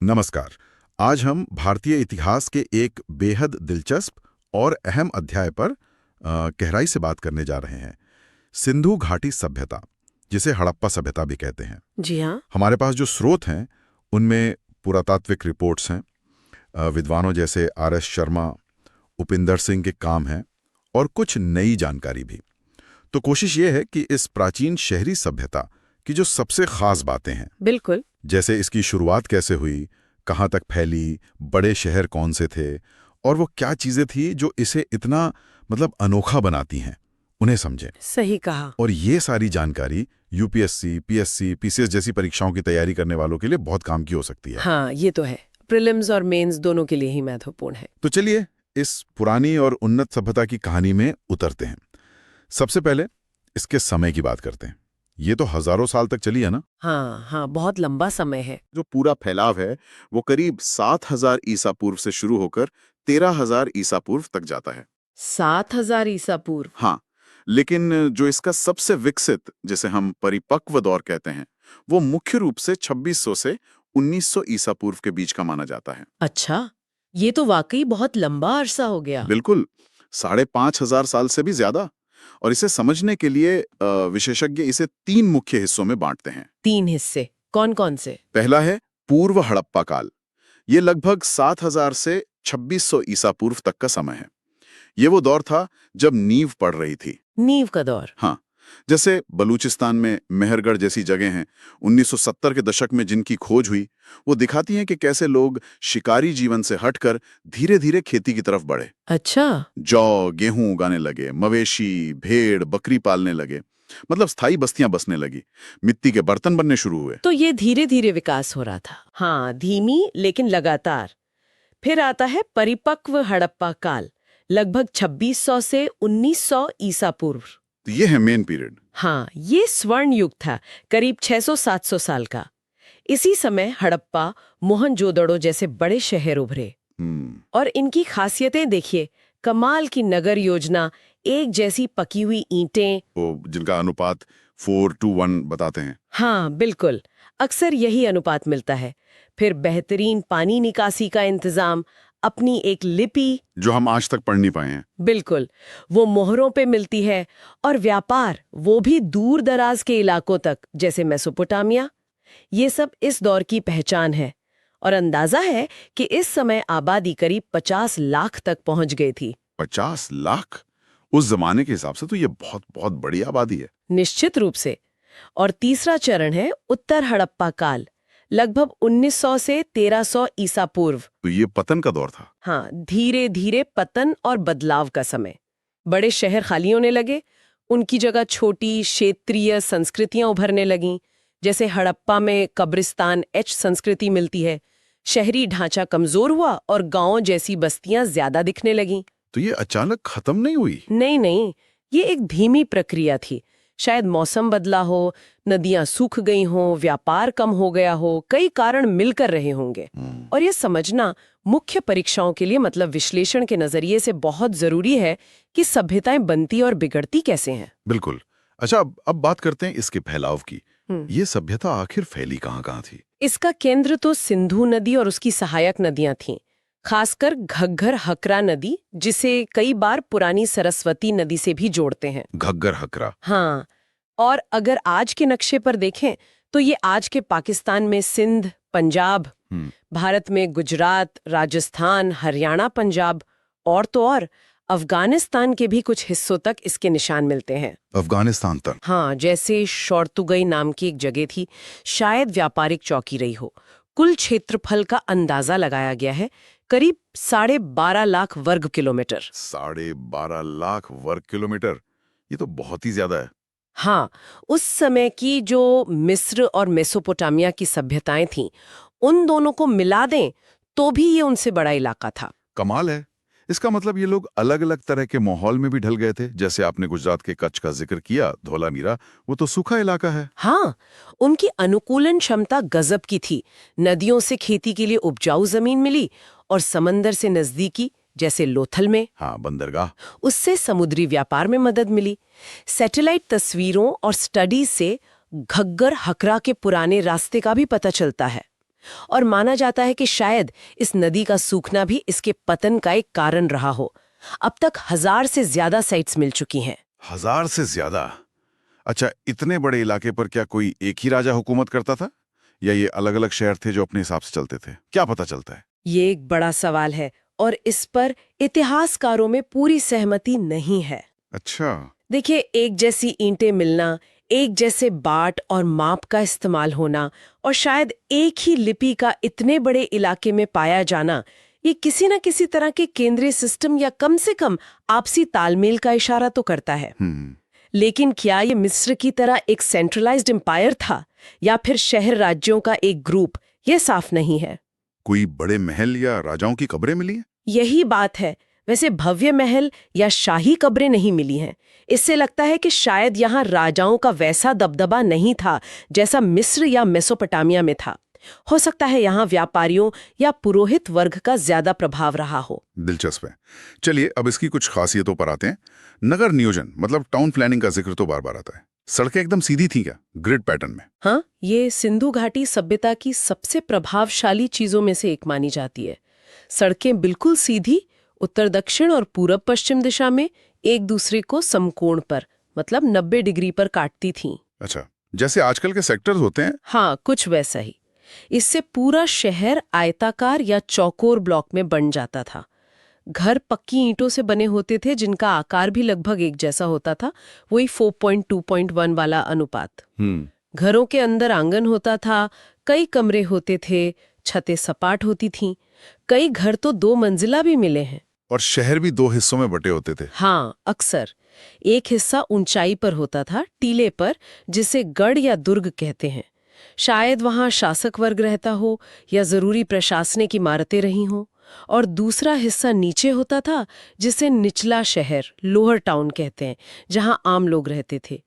नमस्कार। आज हम भारतीय इतिहास के एक बेहद दिलचस्प और अहम अध्याय पर गहराई से बात करने जा रहे हैं। सिंधु घाटी सभ्यता, जिसे हड़प्पा सभ्यता भी कहते हैं। जी हाँ। हमारे पास जो स्रोत हैं उनमें पुरातात्विक रिपोर्ट्स हैं, विद्वानों जैसे आर.एस. शर्मा, उपिंदर सिंह के काम हैं और कुछ नई जानकारी भी। तो कोशिश ये है कि इस प्राचीन शहरी सभ्यता की जो सबसे खास बातें हैं, बिल्कुल। जैसे इसकी शुरुआत कैसे हुई, कहाँ तक फैली, बड़े शहर कौन से थे और वो क्या चीजें थी जो इसे इतना अनोखा बनाती हैं, उन्हें समझें। सही कहा। और ये सारी जानकारी यूपीएससी, पीएससी, पीसीएस जैसी परीक्षाओं की तैयारी करने वालों के लिए बहुत काम की हो सकती है। हाँ, ये तो है। प्रीलिम्स और मेंस दोनों के लिए ही महत्वपूर्ण है। तो चलिए इस पुरानी और उन्नत सभ्यता की कहानी में उतरते हैं। सबसे पहले इसके समय की बात करते हैं। ये तो हजारों साल तक चली है ना। हाँ हाँ, बहुत लंबा समय है। जो पूरा फैलाव है वो करीब 7000 ईसा पूर्व से शुरू होकर 13000 ईसा पूर्व तक जाता है। 7000 ईसा पूर्व। हाँ, लेकिन जो इसका सबसे विकसित, जिसे हम परिपक्व दौर कहते हैं, वो मुख्य रूप से 2600 से 1900 ईसा पूर्व के बीच का माना जाता है। अच्छा, ये तो वाकई बहुत लंबा अरसा हो गया। बिल्कुल, 5500 साल से भी ज्यादा। और इसे समझने के लिए विशेषज्ञ इसे 3 मुख्य हिस्सों में बांटते हैं। 3 हिस्से कौन कौन से? पहला है पूर्व हड़प्पा काल। ये लगभग 7000 से 2600 ईसा पूर्व तक का समय है। ये वो दौर था जब नींव पड़ रही थी। नींव का दौर। हाँ, जैसे बलूचिस्तान में मेहरगढ़ जैसी जगह हैं, 1970 के दशक में जिनकी खोज हुई, वो दिखाती हैं कि कैसे लोग शिकारी जीवन से हटकर धीरे धीरे खेती की तरफ बढ़े। अच्छा। जौ, गेहूं उगाने लगे, मवेशी, भेड़, बकरी पालने लगे। स्थायी बस्तियां बसने लगी, मिट्टी के बर्तन बनने शुरू हुए। तो ये धीरे धीरे विकास हो रहा था। हाँ, धीमी लेकिन लगातार। फिर आता है परिपक्व हड़प्पा काल, लगभग 2600 से 1900 ईसा पूर्व। तो ये है मेन पीरियड। हाँ, ये स्वर्ण युग था, करीब 600-700 साल का। इसी समय हड़प्पा, मोहनजोदड़ो जैसे बड़े शहर उभरे। और इनकी खासियतें देखिए, कमाल की नगर योजना, एक जैसी पकी हुई ईंटें। जिनका अनुपात 4:1 बताते हैं। हाँ बिल्कुल, अक्सर यही अनुपात मिलता है। फिर बेहतरीन पानी निकासी का इंतजाम, अपनी एक लिपि जो हम आज तक पढ़ नहीं पाए हैं। बिल्कुल, वो मोहरों पे मिलती है। और व्यापार, वो भी दूर दराज के इलाकों तक, जैसे मेसोपोटामिया। ये सब इस दौर की पहचान है। और अंदाजा है कि इस समय आबादी करीब 50 लाख तक पहुंच गई थी। 50 लाख? उस जमाने के हिसाब से तो ये बहुत बहुत बड़ी आबादी है। निश्चित रूप से। और तीसरा चरण है उत्तर हड़प्पा काल, लगभग 1900 से 1300 ईसा पूर्व। तो ये पतन का दौर था। हाँ, धीरे धीरे पतन और बदलाव का समय। बड़े शहर खाली होने लगे, उनकी जगह छोटी क्षेत्रीय संस्कृतियां उभरने लगीं। जैसे हड़प्पा में कब्रिस्तान एच संस्कृति मिलती है। शहरी ढांचा कमजोर हुआ और गांव जैसी बस्तियां ज्यादा दिखने लगीं। तो ये अचानक खत्म नहीं हुई? नहीं नहीं, ये एक धीमी प्रक्रिया थी। शायद मौसम बदला हो, नदियां सूख गई हों, व्यापार कम हो गया हो, कई कारण मिलकर रहे होंगे। और ये समझना मुख्य परीक्षाओं के लिए, विश्लेषण के नजरिए से बहुत जरूरी है कि सभ्यताएं बनती और बिगड़ती कैसे हैं। बिल्कुल। अच्छा, अब बात करते हैं इसके फैलाव की। ये सभ्यता आखिर फैली कहाँ थी? इसका केंद्र तो सिंधु नदी और उसकी सहायक नदियां थीं, खासकर घग्गर हकरा नदी, जिसे कई बार पुरानी सरस्वती नदी से भी जोड़ते हैं। घग्गर हकरा। हाँ, और अगर आज के नक्शे पर देखें तो ये आज के पाकिस्तान में सिंध, पंजाब, भारत में गुजरात, राजस्थान, हरियाणा, पंजाब, और तो और अफगानिस्तान के भी कुछ हिस्सों तक इसके निशान मिलते हैं। अफगानिस्तान तक? हाँ, जैसे शौर्तुगई नाम की एक जगह थी, शायद व्यापारिक चौकी रही हो। कुल क्षेत्रफल का अंदाजा लगाया गया है करीब 12.5 लाख वर्ग किलोमीटर। 12.5 लाख वर्ग किलोमीटर? ये तो बहुत ही ज्यादा है। हाँ, उस समय की जो मिस्र और मेसोपोटामिया की सभ्यताएं थीं, उन दोनों को मिला दें तो भी ये उनसे बड़ा इलाका था। कमाल है। इसका मतलब ये लोग अलग अलग तरह के माहौल में भी ढल गए थे। जैसे आपने गुजरात के कच्छ का जिक्र किया, धौलामीरा, वो तो सूखा इलाका है। हाँ, उनकी अनुकूलन क्षमता गजब की थी। नदियों से खेती के लिए उपजाऊ जमीन मिली और समंदर से नजदीकी, जैसे लोथल में, हाँ, बंदरगाह, उससे समुद्री व्यापार में मदद मिली। सैटेलाइट तस्वीरों और स्टडीज से घग्गर हकरा के पुराने रास्ते का भी पता चलता है। और माना जाता है कि शायद इस नदी का सूखना भी इसके पतन का एक कारण रहा हो। अब तक 1000 से ज्यादा साइट्स मिल चुकी हैं। 1000 से ज्यादा? अच्छा, इतने बड़े इलाके पर क्या कोई एक ही राजा हुकूमत करता था, या ये अलग-अलग शहर थे जो अपने हिसाब से चलते थे? क्या पता चलता है? ये एक बड़ा सवाल है और इस पर इतिहासकारों में पूरी सहमति नहीं है। अच्छा। देखिए, एक जैसी ईंटें मिलना, एक जैसे बाट और माप का इस्तेमाल होना और शायद एक ही लिपि का इतने बड़े इलाके में पाया जाना, ये किसी न किसी तरह के केंद्रीय सिस्टम या कम से कम आपसी तालमेल का इशारा तो करता है। लेकिन क्या ये मिस्र की तरह एक सेंट्रलाइज्ड एम्पायर था या फिर शहर राज्यों का एक ग्रुप, ये साफ नहीं है। कोई बड़े महल या राजाओं की कब्रें मिली हैं? यही बात है। वैसे भव्य महल या शाही कब्रें नहीं मिली हैं। इससे लगता है कि शायद यहाँ राजाओं का वैसा दबदबा नहीं था जैसा मिस्र या मेसोपोटामिया में था। हो सकता है यहाँ व्यापारियों या पुरोहित वर्ग का ज्यादा प्रभाव रहा हो। दिलचस्प है। चलिए अब इसकी कुछ खासियतों पर आते हैं। नगर नियोजन मतलब टाउन प्लानिंग का जिक्र तो बार बार आता है। सड़कें एकदम सीधी थी क्या, ग्रिड पैटर्न में? हाँ, ये सिंधु घाटी सभ्यता की सबसे प्रभावशाली चीजों में से एक मानी जाती है। सड़कें बिल्कुल सीधी, उत्तर दक्षिण और पूरब पश्चिम दिशा में एक दूसरे को समकोण पर मतलब 90 डिग्री पर काटती थीं। अच्छा, जैसे आजकल के सेक्टर्स होते हैं? हाँ, कुछ वैसा ही। इससे पूरा शहर आयताकार या चौकोर ब्लॉक में बन जाता था। घर पक्की ईंटों से बने होते थे जिनका आकार भी लगभग एक जैसा होता था, वही 4.2.1 वाला अनुपात। घरों के अंदर आंगन होता था, कई कमरे होते थे, छतें सपाट होती थीं। कई घर तो 2 मंजिला भी मिले हैं। और शहर भी 2 हिस्सों में बटे होते थे? हाँ, अक्सर एक हिस्सा ऊंचाई पर होता था, टीले पर, जिसे गढ़ या दुर्ग कहते हैं। शायद वहां शासक वर्ग रहता हो या जरूरी प्रशासनिक इमारतें रही हों। और दूसरा हिस्सा नीचे होता था, जिसे निचला शहर, लोअर टाउन कहते हैं, जहां आम लोग रहते थे।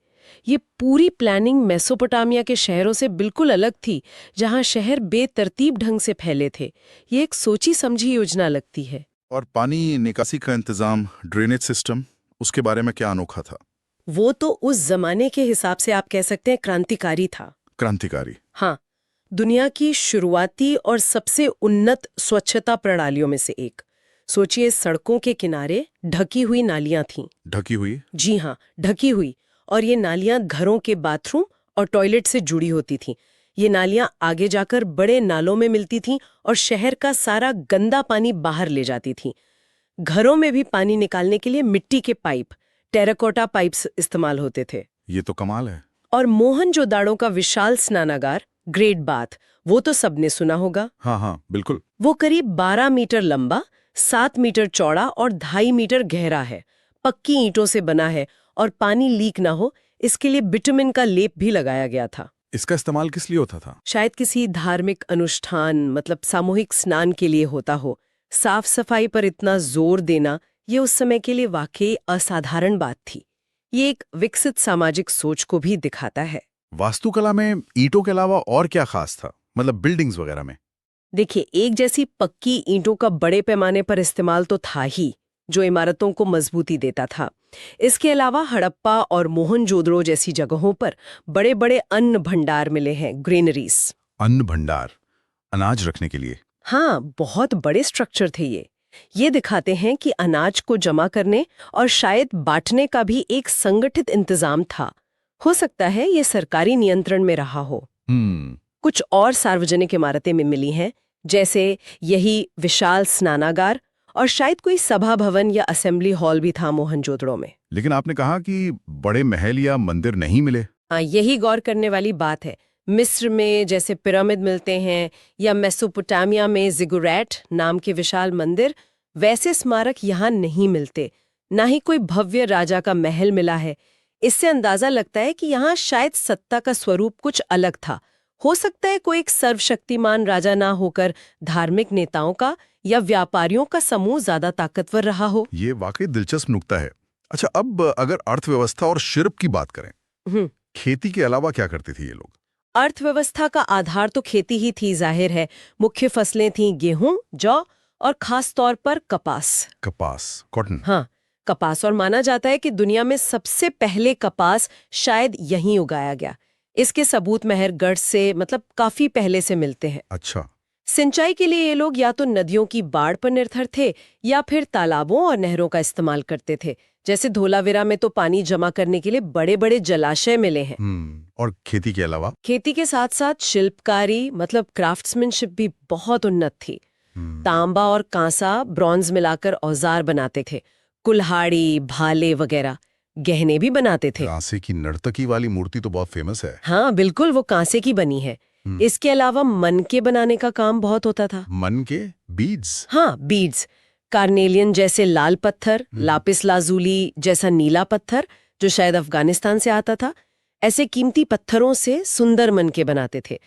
ये पूरी प्लानिंग मेसोपोटामिया के शहरों से बिल्कुल अलग थी, जहां शहर बेतरतीब ढंग से फैले थे। ये एक सोची समझी योजना लगती है। और पानी निकासी का इंतजाम, ड्रेनेज सिस्टम, उसके बारे में क्या अनोखा था? वो तो उस जमाने के हिसाब से आप कह सकते हैं क्रांतिकारी था। क्रांतिकारी? हाँ, दुनिया की शुरुआती और सबसे उन्नत स्वच्छता प्रणालियों में से एक। सोचिए, सड़कों के किनारे ढकी हुई नालियां थीं। ढकी हुई? जी हाँ, ढकी हुई। और ये नालियां घरों के बाथरूम और टॉयलेट से जुड़ी होती थीं। ये नालियां आगे जाकर बड़े नालों में मिलती थीं और शहर का सारा गंदा पानी बाहर ले जाती थीं। घरों में भी पानी निकालने के लिए मिट्टी के पाइप, टेराकोटा पाइप्स इस्तेमाल होते थे। ये तो कमाल है। और मोहनजोदाड़ो का विशाल स्नानागार, ग्रेट बाथ, वो तो सबने सुना होगा। हाँ हाँ, बिल्कुल। वो करीब 12 मीटर लंबा, 7 मीटर चौड़ा और 2.5 मीटर गहरा है। पक्की ईंटों से बना है और पानी लीक ना हो, इसके लिए बिटुमिन का लेप भी लगाया गया था। इसका इस्तेमाल किस लिए होता था? शायद किसी धार्मिक अनुष्ठान, मतलब सामूहिक स्नान के लिए होता हो। साफ सफाई पर इतना जोर देना ये उस समय के लिए वाकई असाधारण बात थी। ये एक विकसित सामाजिक सोच को भी दिखाता है। वास्तुकला में ईंटों के अलावा और क्या खास था, मतलब बिल्डिंग्स वगैरह में? देखिए, एक जैसी पक्की ईंटों का बड़े पैमाने पर इस्तेमाल तो था ही, जो इमारतों को मजबूती देता था। इसके अलावा हड़प्पा और मोहनजोदड़ो जैसी जगहों पर बड़े बड़े अन्न भंडार मिले हैं, ग्रेनरीज। अन्न भंडार, अनाज रखने के लिए? हाँ, बहुत बड़े स्ट्रक्चर थे ये दिखाते हैं कि अनाज को जमा करने और शायद बांटने का भी एक संगठित इंतजाम था। हो सकता है ये सरकारी नियंत्रण में रहा हो। कुछ और सार्वजनिक इमारतें में मिली हैं, जैसे यही विशाल स्नानागार, और शायद कोई सभा भवन या असेंबली हॉल भी था मोहनजोदड़ो में। लेकिन आपने कहा कि बड़े महल या मंदिर नहीं मिले। हाँ, यही गौर करने वाली बात है। मिस्र में जैसे पिरामिड मिलते हैं या मेसोपोटामिया में जिगुरैट नाम के विशाल मंदिर, वैसे स्मारक यहाँ नहीं मिलते। ना ही कोई भव्य राजा का महल मिला है। इससे अंदाजा लगता है कि यहाँ शायद सत्ता का स्वरूप कुछ अलग था। हो सकता है कोई एक सर्वशक्तिमान राजा ना होकर धार्मिक नेताओं का या व्यापारियों का समूह ज्यादा ताकतवर रहा हो। ये वाकई दिलचस्प नुक्ता है। अच्छा, अब अगर अर्थव्यवस्था और शिल्प की बात करें, खेती के अलावा क्या करते थे ये लोग? अर्थव्यवस्था का आधार तो खेती ही थी, जाहिर है। मुख्य फसलें थीं गेहूं, जौ और खास तौर पर कपास। कपास, कॉटन? हाँ, कपास। और माना जाता है कि दुनिया में सबसे पहले कपास शायद यहीं उगाया गया। इसके सबूत मेहरगढ़ से, मतलब काफी पहले से मिलते हैं। अच्छा। सिंचाई के लिए ये लोग या तो नदियों की बाढ़ पर निर्भर थे या फिर तालाबों और नहरों का इस्तेमाल करते थे। जैसे धोलावीरा में तो पानी जमा करने के लिए बड़े बड़े जलाशय मिले हैं। और खेती के अलावा? खेती के साथ साथ शिल्पकारी मतलब क्राफ्ट्समैनशिप भी बहुत उन्नत थी। तांबा और कांसा, ब्रॉन्ज मिलाकर औजार बनाते थे। कुल्हाड़ी, भाले वगैरह गहने भी बनाते थे। कांसे की नर्तकी वाली मूर्ति तो बहुत फेमस है। हाँ बिल्कुल, वो कांसे की बनी है। इसके अलावा मनके बनाने का काम बहुत होता था। मन के बीड्स? हाँ, बीड्स। कार्नेलियन जैसे लाल पत्थर, लापिस लाजुली जैसा नीला पत्थर जो शायद अफगानिस्तान से आता था, ऐसे कीमती पत्थरों से सुंदर मनके बनाते थे।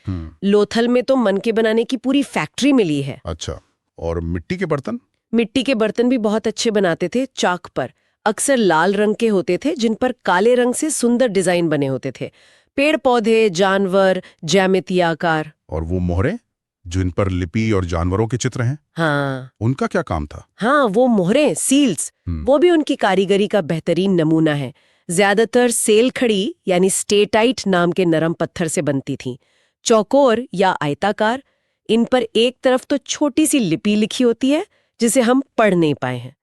लोथल में तो मनके बनाने की पूरी फैक्ट्री मिली है। अच्छा, और मिट्टी के बर्तन? मिट्टी के बर्तन भी बहुत अच्छे बनाते थे। चाक पर अक्सर लाल रंग के होते थे जिन पर काले रंग से सुंदर डिजाइन बने होते थे। पेड़ पौधे, जानवर, ज्यामितीय आकार। और वो मोहरे जिन पर लिपि और जानवरों के चित्र हैं? हाँ, उनका क्या काम था? हाँ, वो मोहरें, सील्स, वो भी उनकी कारीगरी का बेहतरीन नमूना है। ज्यादातर सेल खड़ी यानी स्टेटाइट नाम के नरम पत्थर से बनती थीं। चौकोर या आयताकार, इन पर एक तरफ तो छोटी सी लिपि लिखी होती है जिसे हम पढ़ नहीं पाए हैं,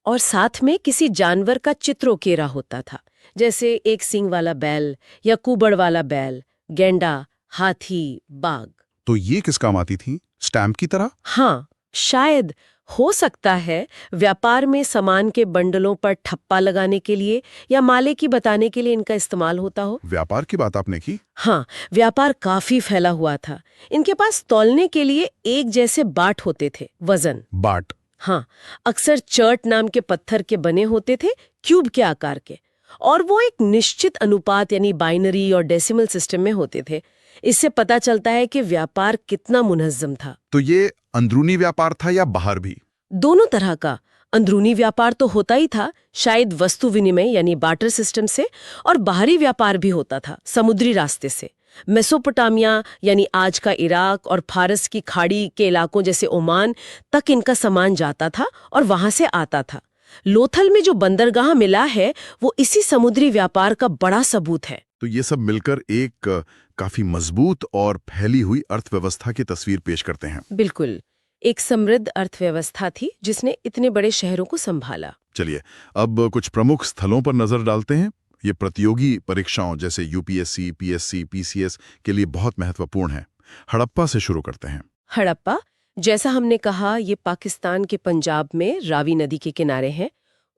और साथ में किसी जानवर का चित्र उकेरा होता था, जैसे एक सींग वाला बैल या कुबड़ वाला बैल, गेंडा, हाथी, बाघ। तो ये किस काम आती थी? स्टैम्प की तरह? हाँ, शायद, हो सकता है व्यापार में सामान के बंडलों पर ठप्पा लगाने के लिए या माले की बताने के लिए इनका इस्तेमाल होता हो। व्यापार की बात आपने की? हाँ, व्यापार काफी फैला हुआ था। इनके पास तौलने के लिए एक जैसे बाट होते थे, वजन। बाट? हाँ, अक्सर चर्ट नाम के पत्थर के बने होते थे, क्यूब के आकार के, और वो एक निश्चित अनुपात यानी बाइनरी और डेसिमल सिस्टम में होते थे। इससे पता चलता है कि व्यापार कितना मुनज़्ज़म था। तो ये अंदरूनी व्यापार था या बाहर भी? दोनों तरह का। अंदरूनी व्यापार तो होता ही था, शायद वस्तु विनिमय यानी बार्टर सिस्टम से, और बाहरी व्यापार भी होता था समुद्री रास्ते से। मेसोपोटामिया यानी आज का इराक और फारस की खाड़ी के इलाकों जैसे ओमान तक इनका सामान जाता था और वहां से आता था। लोथल में जो बंदरगाह मिला है वो इसी समुद्री व्यापार का बड़ा सबूत है। तो ये सब मिलकर एक काफी मजबूत और फैली हुई अर्थव्यवस्था की तस्वीर पेश करते हैं। बिल्कुल, एक समृद्ध अर्थव्यवस्था थी जिसने इतने बड़े शहरों को संभाला। चलिए अब कुछ प्रमुख स्थलों पर नजर डालते हैं। ये प्रतियोगी परीक्षाओं जैसे यूपीएससी, पीएससी, पीसीएस के लिए बहुत महत्वपूर्ण है। हड़प्पा से शुरू करते हैं। हड़प्पा, जैसा हमने कहा, ये पाकिस्तान के पंजाब में रावी नदी के किनारे है।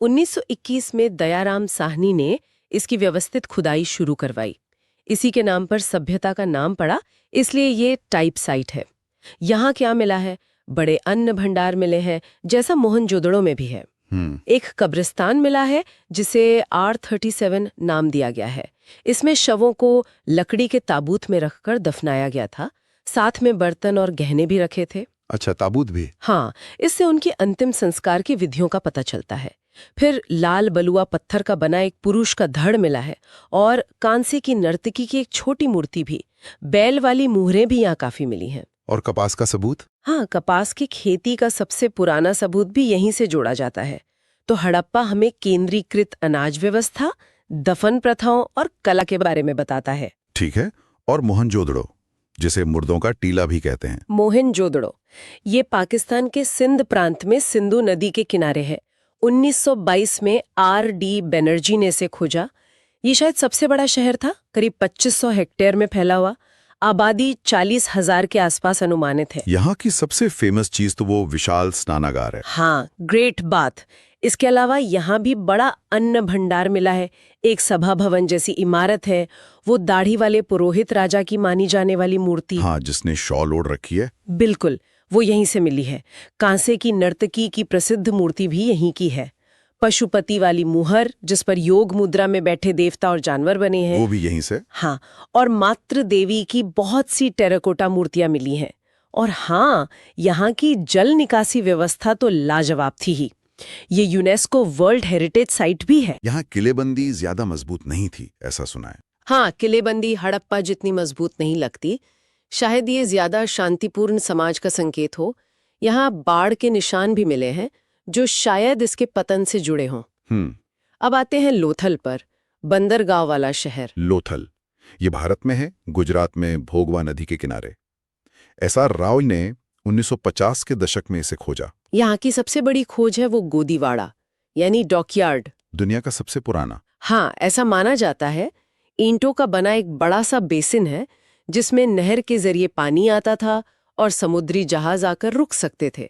1921 में दयाराम साहनी ने इसकी व्यवस्थित खुदाई शुरू करवाई। इसी के नाम पर सभ्यता का नाम पड़ा, इसलिए ये टाइप साइट है। यहाँ क्या मिला है? बड़े अन्न भंडार मिले हैं, जैसा मोहनजोदड़ो में भी है। एक कब्रिस्तान मिला है जिसे R37 नाम दिया गया है। इसमें शवों को लकड़ी के ताबूत में रखकर दफनाया गया था। साथ में बर्तन और गहने भी रखे थे। अच्छा, ताबूत भी? हाँ, इससे उनकी अंतिम संस्कार की विधियों का पता चलता है। फिर लाल बलुआ पत्थर का बना एक पुरुष का धड़ मिला है और कांसे की नर्तकी की एक छोटी मूर्ति भी। बैल वाली मुहरें भी यहाँ काफी मिली हैं। और कपास का सबूत? हाँ, कपास की खेती का सबसे पुराना सबूत भी यहीं से जोड़ा जाता है। तो हड़प्पा हमें केंद्रीकृत अनाज व्यवस्था, दफन प्रथाओं और कला के बारे में बताता है। ठीक है, और मोहनजोदड़ो, जिसे मुर्दों का टीला भी कहते हैं। मोहनजोदड़ो, ये पाकिस्तान के सिंध प्रांत में सिंधु नदी के किनारे है। 1922 में R.D. बनर्जी ने इसे खोजा। ये शायद सबसे बड़ा शहर था, करीब 2500 हेक्टेयर में फैला हुआ। आबादी 40,000 के आसपास अनुमानित है। यहाँ की सबसे फेमस चीज तो वो विशाल स्नानागार है। हाँ, ग्रेट बाथ। इसके अलावा यहाँ भी बड़ा अन्न भंडार मिला है। एक सभा भवन जैसी इमारत है। वो दाढ़ी वाले पुरोहित राजा की मानी जाने वाली मूर्ति, हाँ, जिसने शॉल ओढ़ रखी है। बिल्कुल, वो यहीं से मिली है। कांसे की नर्तकी की प्रसिद्ध मूर्ति भी यहीं की है। पशुपति वाली मुहर, जिस पर योग मुद्रा में बैठे देवता और जानवर बने हैं, वो भी यहीं से। हाँ, और मातृ देवी की बहुत सी टेराकोटा मूर्तियां मिली हैं। और हाँ, यहाँ की जल निकासी व्यवस्था तो लाजवाब थी ही। ये यूनेस्को वर्ल्ड हेरिटेज साइट भी है। यहाँ किलेबंदी ज्यादा मजबूत नहीं थी, ऐसा सुना है। हाँ, किलेबंदी हड़प्पा जितनी मजबूत नहीं लगती। शायद ये ज्यादा शांतिपूर्ण समाज का संकेत हो। यहाँ बाढ़ के निशान भी मिले हैं जो शायद इसके पतन से जुड़े हों। अब आते हैं लोथल पर, बंदरगांव वाला शहर। लोथल, ये भारत में है, गुजरात में भोगवा नदी के किनारे। SR राव ने 1950 के दशक में इसे खोजा। यहाँ की सबसे बड़ी खोज है वो गोदीवाड़ा यानी डॉकयार्ड। दुनिया का सबसे पुराना। हाँ, ऐसा माना जाता है। ईंटों का बना एक बड़ा सा बेसिन है जिसमें नहर के जरिए पानी आता था और समुद्री जहाज आकर रुक सकते थे।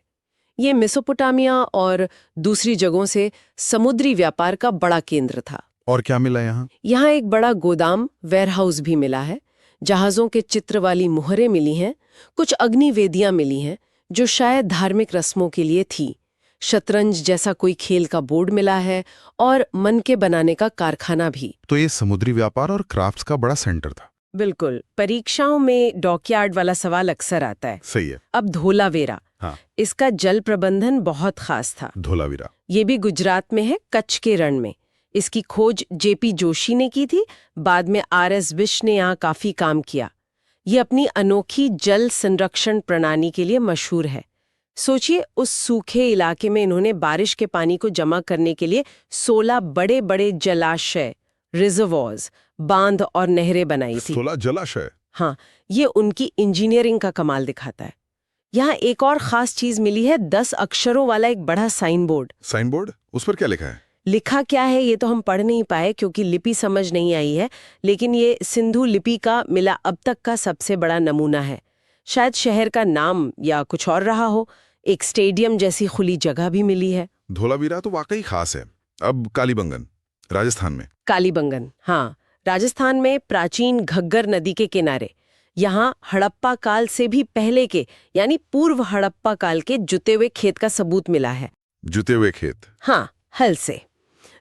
ये मेसोपोटामिया और दूसरी जगहों से समुद्री व्यापार का बड़ा केंद्र था। और क्या मिला यहाँ? यहाँ एक बड़ा गोदाम वेयरहाउस भी मिला है, जहाज़ों के चित्र वाली मुहरें मिली हैं, कुछ अग्निवेदियां मिली हैं जो शायद धार्मिक रस्मों के लिए थी, शतरंज जैसा कोई खेल का बोर्ड मिला है और मनके बनाने का कारखाना भी। तो ये समुद्री व्यापार और क्राफ्ट्स का बड़ा सेंटर था। बिल्कुल। परीक्षाओं में डॉकयार्ड वाला सवाल अक्सर आता है। सही है। अब धोलावीरा, हाँ। इसका जल प्रबंधन बहुत खास था। धोलावीरा ये भी गुजरात में है, कच्छ के रण में। इसकी खोज JP जोशी ने की थी, बाद में RS बिश ने यहाँ काफी काम किया। ये अपनी अनोखी जल संरक्षण प्रणाली के लिए मशहूर है। सोचिए, उस सूखे इलाके में इन्होंने बारिश के पानी को जमा करने के लिए 16 बड़े बड़े जलाशय, रिजर्वॉर्स, बांध और नहरें बनाई थी। 16 जलाशय। हाँ, ये उनकी इंजीनियरिंग का कमाल दिखाता है। यहाँ एक और खास चीज मिली है, 10 अक्षरों वाला एक बड़ा साइन बोर्ड। Sign board? उस पर क्या लिखा है? लिखा क्या है ये तो हम पढ़ नहीं पाए क्योंकि लिपि समझ नहीं आई है, लेकिन ये सिंधु लिपि का मिला अब तक का सबसे बड़ा नमूना है। शायद शहर का नाम या कुछ और रहा हो। एक स्टेडियम जैसी खुली जगह भी मिली है। धोलावीरा तो वाकई खास है। अब कालीबंगन, राजस्थान में। कालीबंगन, हाँ, राजस्थान में प्राचीन घग्गर नदी के किनारे। यहाँ हड़प्पा काल से भी पहले के यानी पूर्व हड़प्पा काल के जुते हुए खेत का सबूत मिला है। जुते हुए खेत? हाँ, हल से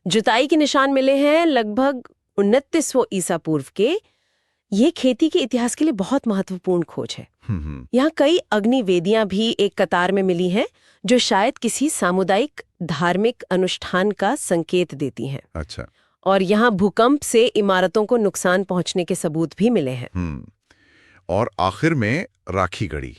जुताई के निशान मिले हैं, लगभग 29वां ईसा पूर्व के। ये खेती के इतिहास के लिए बहुत महत्वपूर्ण खोज है। यहाँ कई अग्निवेदियां भी एक कतार में मिली हैं जो शायद किसी सामुदायिक धार्मिक अनुष्ठान का संकेत देती हैं। अच्छा। और यहाँ भूकंप से इमारतों को नुकसान पहुंचने के सबूत भी मिले हैं। और आखिर में राखीगढ़ी,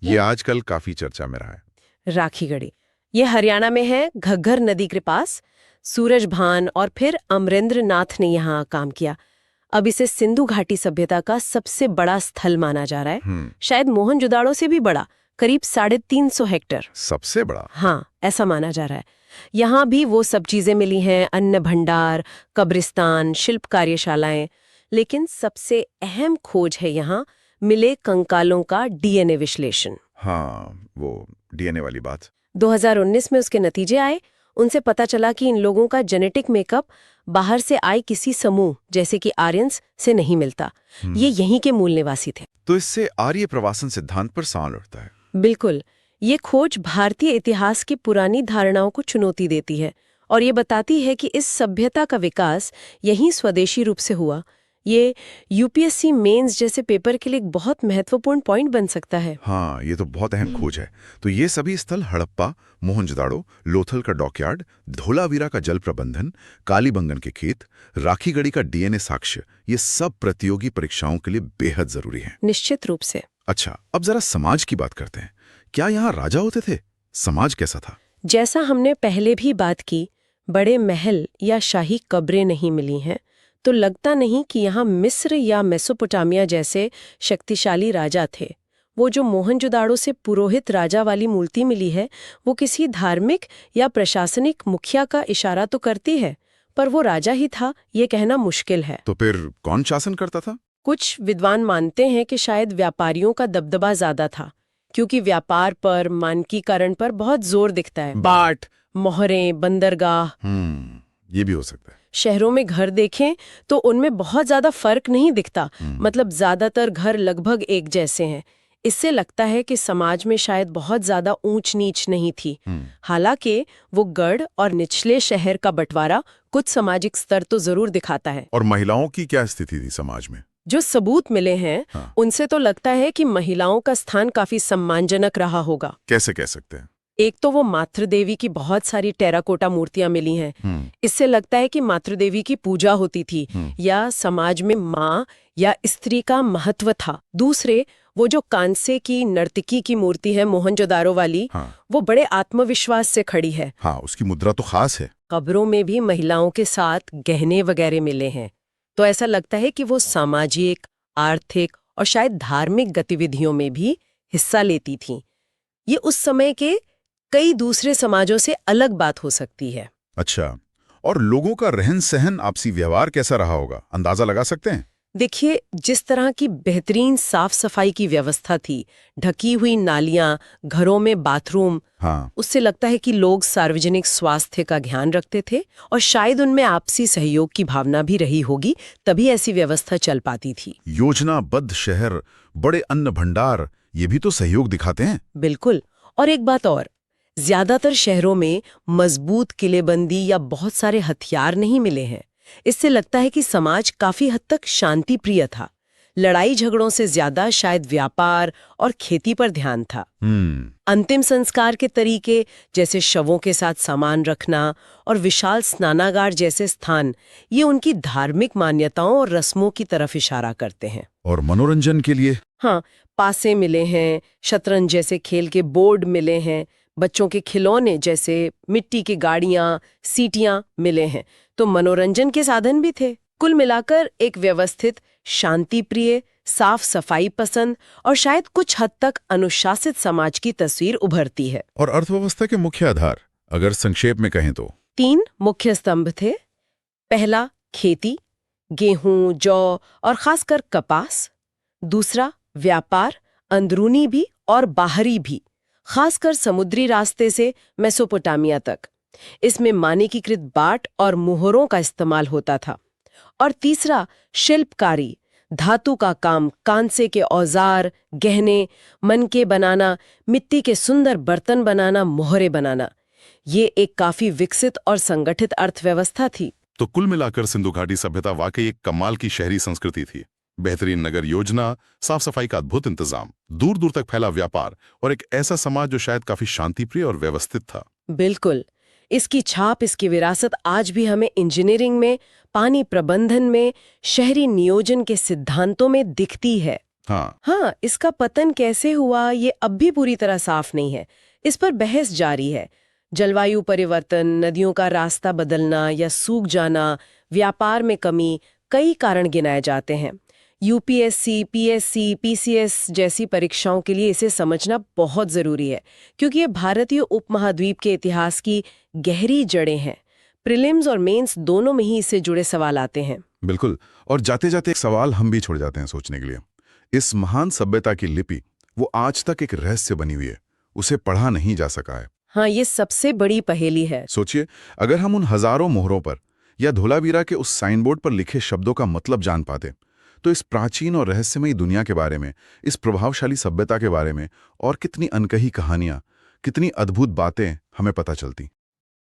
ये आजकल काफी चर्चा में रहा है। राखीगढ़ी ये हरियाणा में है, घग्गर नदी के पास। सूरजभान और फिर अमरेंद्र नाथ ने यहाँ काम किया। अब इसे सिंधु घाटी सभ्यता का सबसे बड़ा स्थल माना जा रहा है। शायद मोहनजोदाड़ो से भी बड़ा, करीब 350 हेक्टेयर। सबसे बड़ा? हाँ, ऐसा माना जा रहा है। यहाँ भी वो सब चीजें मिली हैं, अन्न भंडार, कब्रिस्तान, शिल्प कार्यशालाएं। लेकिन सबसे अहम खोज है यहाँ मिले कंकालों का DNA विश्लेषण। हाँ, वो DNA वाली बात। 2019 में उसके नतीजे आए। उनसे पता चला कि इन लोगों का जेनेटिक मेकअप बाहर से आए किसी समूह जैसे कि आर्यंस से नहीं मिलता। ये यहीं के मूल निवासी थे। तो इससे आर्य प्रवासन सिद्धांत पर सवाल उठता है। बिल्कुल। ये खोज भारतीय इतिहास की पुरानी धारणाओं को चुनौती देती है और ये बताती है कि इस सभ्यता का विकास यहीं स्वदेशी रूप से हुआ। ये UPSC मेंस जैसे पेपर के लिए एक बहुत महत्वपूर्ण पॉइंट बन सकता है। हाँ, ये तो बहुत अहम खोज है। तो ये सभी स्थल हड़प्पा, मोहनजोदाड़ो, लोथल का डॉकयार्ड, धोलावीरा का जल प्रबंधन, कालीबंगन के खेत, राखीगढ़ी का DNA साक्ष्य, ये सब प्रतियोगी परीक्षाओं के लिए बेहद जरूरी है। निश्चित रूप से। अच्छा, अब जरा समाज की बात करते हैं। क्या यहाँ राजा होते थे? समाज कैसा था? जैसा हमने पहले भी बात की, बड़े महल या शाही कब्रें नहीं मिली हैं, तो लगता नहीं कि यहाँ मिस्र या मेसोपोटामिया जैसे शक्तिशाली राजा थे। वो जो मोहनजोदाड़ो से पुरोहित राजा वाली मूर्ति मिली है, वो किसी धार्मिक या प्रशासनिक मुखिया का इशारा तो करती है, पर वो राजा ही था ये कहना मुश्किल है। तो फिर कौन शासन करता था? कुछ विद्वान मानते हैं कि शायद व्यापारियों का दबदबा ज्यादा था, क्योंकि व्यापार पर, मानकीकरण पर बहुत जोर दिखता है। बाट, मोहरें, बंदरगाह। ये भी हो सकता है। शहरों में घर देखें तो उनमें बहुत ज्यादा फर्क नहीं दिखता। मतलब ज्यादातर घर लगभग एक जैसे हैं। इससे लगता है कि समाज में शायद बहुत ज्यादा ऊंच नीच नहीं थी। हालांकि वो गढ़ और निचले शहर का बंटवारा कुछ सामाजिक स्तर तो जरूर दिखाता है। और महिलाओं की क्या स्थिति थी समाज में? जो सबूत मिले हैं, उनसे तो लगता है कि महिलाओं का स्थान काफी सम्मानजनक रहा होगा। कैसे कह सकते हैं? एक तो वो मातृदेवी की बहुत सारी टेराकोटा मूर्तियां मिली हैं। इससे लगता है कि मातृदेवी की पूजा होती थी या समाज में माँ या स्त्री का महत्व था। दूसरे, वो जो कांसे की नर्तकी की मूर्ति है मोहनजोदारो वाली, वो बड़े आत्मविश्वास से खड़ी है। हाँ, उसकी मुद्रा तो खास है। कब्रों में भी महिलाओं के साथ गहने वगैरह मिले हैं, तो ऐसा लगता है कि वो सामाजिक, आर्थिक और शायद धार्मिक गतिविधियों में भी हिस्सा लेती थीं। ये उस समय के कई दूसरे समाजों से अलग बात हो सकती है। अच्छा, और लोगों का रहन सहन, आपसी व्यवहार कैसा रहा होगा, अंदाजा लगा सकते हैं? देखिए, जिस तरह की बेहतरीन साफ सफाई की व्यवस्था थी, ढकी हुई नालियां, घरों में बाथरूम, हाँ, उससे लगता है कि लोग सार्वजनिक स्वास्थ्य का ध्यान रखते थे और शायद उनमें आपसी सहयोग की भावना भी रही होगी, तभी ऐसी व्यवस्था चल पाती थी। योजनाबद्ध शहर, बड़े अन्न भंडार, ये भी तो सहयोग दिखाते हैं। बिल्कुल। और एक बात और, ज्यादातर शहरों में मजबूत किलेबंदी या बहुत सारे हथियार नहीं मिले हैं। इससे लगता है कि समाज काफी हद तक शांति प्रिय था। लड़ाई झगड़ों से ज्यादा शायद व्यापार और खेती पर ध्यान था। अंतिम संस्कार के तरीके, जैसे शवों के साथ सामान रखना और विशाल स्नानागार जैसे स्थान, ये उनकी धार्मिक मान्यताओं और रस्मों की तरफ इशारा करते हैं। और मनोरंजन के लिए? हाँ, पासे मिले हैं, शतरंज जैसे खेल के बोर्ड मिले हैं, बच्चों के खिलौने जैसे मिट्टी की गाड़ियां, सीटियां मिले हैं, तो मनोरंजन के साधन भी थे। कुल मिलाकर एक व्यवस्थित, शांति प्रिय, साफ सफाई पसंद और शायद कुछ हद तक अनुशासित समाज की तस्वीर उभरती है। और अर्थव्यवस्था के मुख्य आधार, अगर संक्षेप में कहें तो? 3 मुख्य स्तंभ थे। पहला, खेती, गेहूं, जौ और खासकर कपास। दूसरा, व्यापार, अंदरूनी भी और बाहरी भी, खासकर समुद्री रास्ते से मेसोपोटामिया तक। इसमें मानकीकृत बाट और मुहरों का इस्तेमाल होता था। और तीसरा, शिल्पकारी, धातु का काम, कांसे के औजार, गहने, मनके बनाना, मिट्टी के सुंदर बर्तन बनाना, मोहरे बनाना। ये एक काफी विकसित और संगठित अर्थव्यवस्था थी। तो कुल मिलाकर सिंधु घाटी सभ्यता वाकई एक कमाल की शहरी संस्कृति थी। बेहतरीन नगर योजना, साफ सफाई का अद्भुत इंतजाम, दूर दूर तक फैला व्यापार और एक ऐसा समाज जो शायद काफी शांतिप्रिय और व्यवस्थित था। बिल्कुल। इसकी छाप, इसकी विरासत आज भी हमें इंजीनियरिंग में, पानी प्रबंधन में, शहरी नियोजन के सिद्धांतों में दिखती है। हाँ, इसका पतन कैसे हुआ ये अब भी पूरी तरह साफ नहीं है। इस पर बहस जारी है। जलवायु परिवर्तन, नदियों का रास्ता बदलना या सूख जाना, व्यापार में कमी, कई कारण गिनाए जाते हैं। यूपीएससी, पीएससी, पीसीएस जैसी परीक्षाओं के लिए इसे समझना बहुत जरूरी है, क्योंकि ये भारतीय उपमहाद्वीप के इतिहास की गहरी जड़ें हैं। प्रीलिम्स और मेंस दोनों में ही इससे जुड़े सवाल आते हैं। बिल्कुल। और जाते जाते एक सवाल हम भी छोड़ जाते हैं सोचने के लिए। इस महान सभ्यता की लिपि, वो आज तक एक रहस्य बनी हुई है, उसे पढ़ा नहीं जा सका है। हाँ, ये सबसे बड़ी पहेली है। सोचिए, अगर हम उन हजारों मोहरों पर या धोलावीरा के उस साइनबोर्ड पर लिखे शब्दों का मतलब जान पाते, तो इस प्राचीन और रहस्यमयी दुनिया के बारे में, इस प्रभावशाली सभ्यता के बारे में और कितनी अनकही कहानियां, कितनी अद्भुत बातें हमें पता चलती।